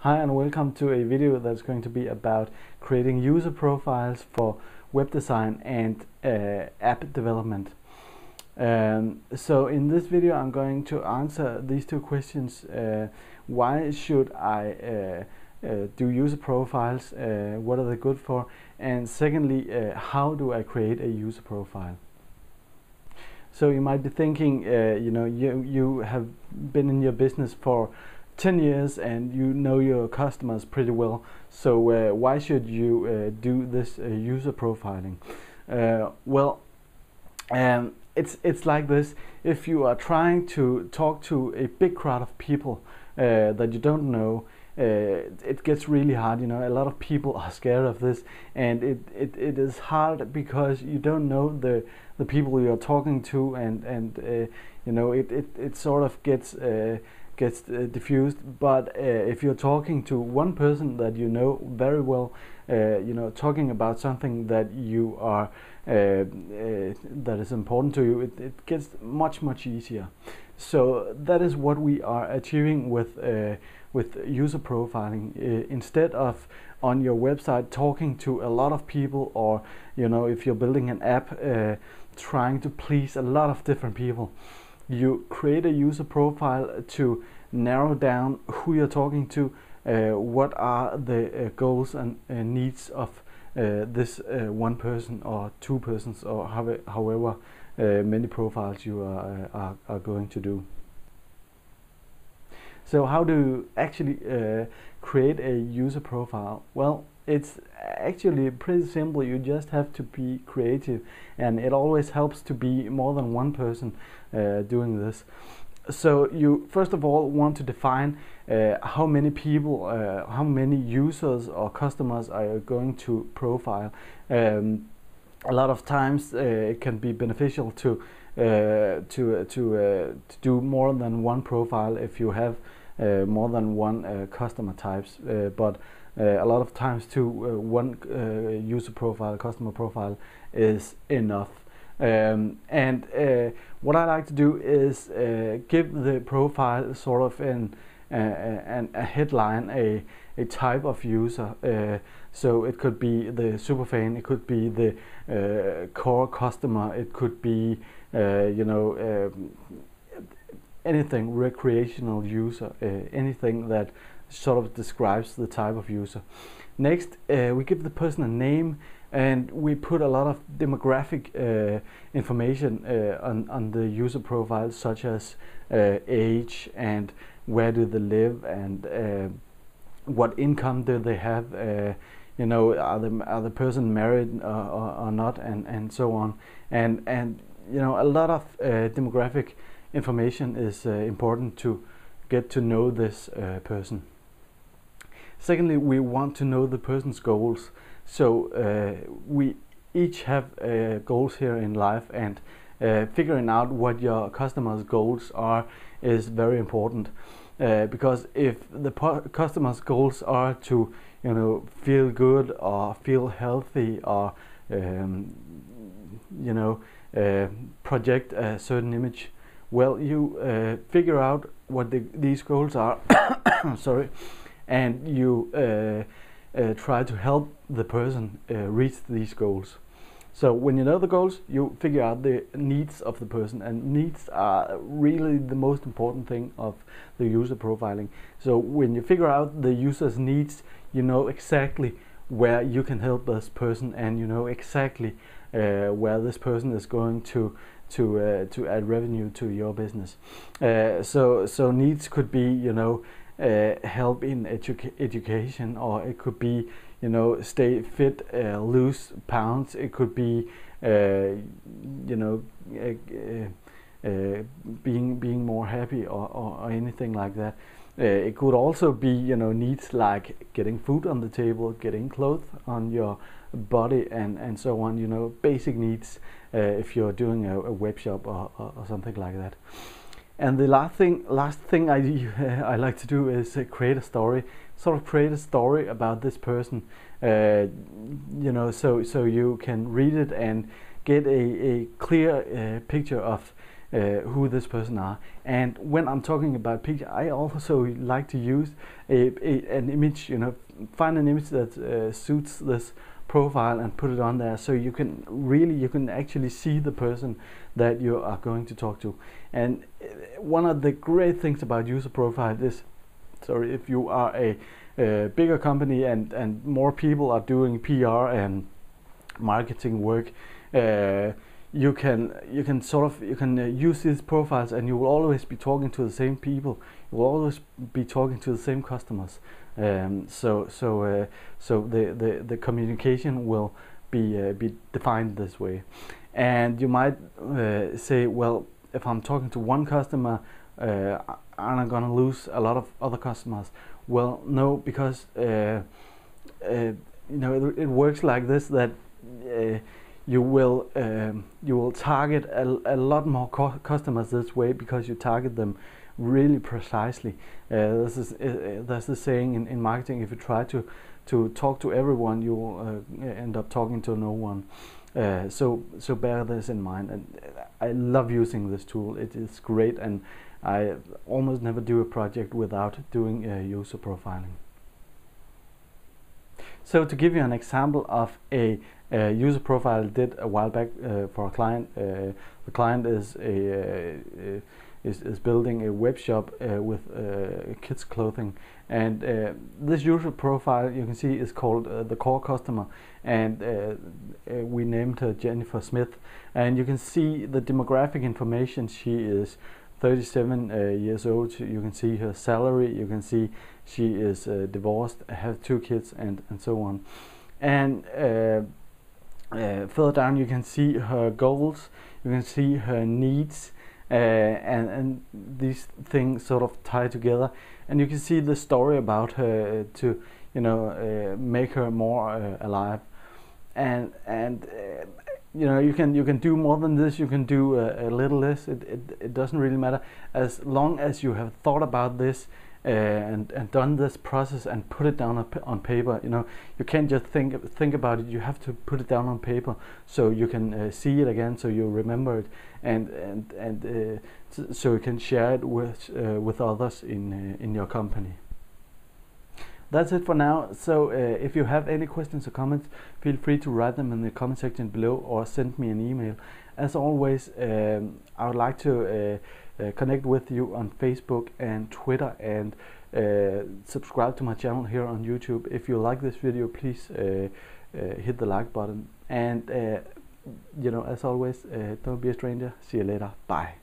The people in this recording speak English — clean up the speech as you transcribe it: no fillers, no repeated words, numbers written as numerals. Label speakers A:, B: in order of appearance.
A: Hi and welcome to a video that's going to be about creating user profiles for web design and app development. So in this video I'm going to answer these two questions. Why should I do user profiles? What are they good for? And secondly, how do I create a user profile? So you might be thinking, you have been in your business for 10 years and you know your customers pretty well, so why should you do this user profiling? It's like this. If you are trying to talk to a big crowd of people that you don't know, it gets really hard. A lot of people are scared of this, and it is hard because you don't know the people you're talking to, and it sort of gets diffused. But if you're talking to one person that you know very well, talking about something that you are that is important to you, it gets much easier. So that is what we are achieving with user profiling. Instead of on your website talking to a lot of people, or if you're building an app trying to please a lot of different people, you create a user profile to narrow down who you're talking to, what are the goals and needs of this one person or two persons, or however many profiles you are going to do. So how do you actually create a user profile? Well, it's actually pretty simple. You just have to be creative, and it always helps to be more than one person doing this. So you first of all want to define how many people, how many users or customers are you going to profile. A lot of times it can be beneficial to do more than one profile if you have more than one customer types, but a lot of times too, one user profile, customer profile is enough. What I like to do is give the profile sort of a headline, a type of user. So it could be the superfan, it could be the core customer, it could be anything recreational user, anything that sort of describes the type of user. Next, we give the person a name, and we put a lot of demographic information on the user profile, such as age and where do they live, and what income do they have, are the person married or not, and so on. And a lot of demographic information is important to get to know this person. Secondly, we want to know the person's goals. So we each have goals here in life, and figuring out what your customers' goals are is very important, because if the customers' goals are to feel good or feel healthy, or project a certain image, well, you figure out what these goals are sorry, and you try to help the person reach these goals. So when you know the goals, you figure out the needs of the person, and needs are really the most important thing of the user profiling. So when you figure out the user's needs, you know exactly where you can help this person, and you know exactly where this person is going to add revenue to your business. So needs could be help in education, or it could be stay fit, lose pounds. It could be being more happy, or anything like that. It could also be needs like getting food on the table, getting clothes on your body, and so on. Basic needs if you're doing a web shop or something like that. And the last thing I like to do is create a story, sort of create a story about this person, so you can read it and get a clear picture of who this person are. And when I'm talking about picture, I also like to use an image, you know, find an image that suits this profile and put it on there, so you can actually see the person that you are going to talk to. And one of the great things about user profile is, sorry, if you are a bigger company and more people are doing PR and marketing work, you can use these profiles, and you will always be talking to the same people. You will always be talking to the same customers. So the communication will be defined this way. And you might say, well, if I'm talking to one customer, aren't I gonna lose a lot of other customers? Well, no, because you know, it works like this, that you will target a lot more customers this way, because you target them really precisely. There's this saying in marketing: if you try to talk to everyone, you will end up talking to no one. So bear this in mind. And I love using this tool. It is great, and I almost never do a project without doing user profiling. So to give you an example of a user profile I did a while back for a client, the client is building a web shop with kids clothing, and this user profile, you can see, is called the core customer, and we named her Jennifer Smith. And you can see the demographic information. She is 37 years old. You can see her salary. You can see she is divorced, has 2 kids, and so on. And further down, you can see her goals. You can see her needs, and these things sort of tie together. And you can see the story about her to, you know, make her more alive. And you know, you can do more than this. You can do a little less. It doesn't really matter, as long as you have thought about this and done this process and put it down on paper. You know, you can't just think about it. You have to put it down on paper, so you can see it again, so you remember it, and so you can share it with others in your company. That's it for now. So if you have any questions or comments, feel free to write them in the comment section below, or send me an email. As always, I would like to connect with you on Facebook and Twitter, and subscribe to my channel here on YouTube. If you like this video, please hit the like button. And you know, as always, don't be a stranger. See you later. Bye.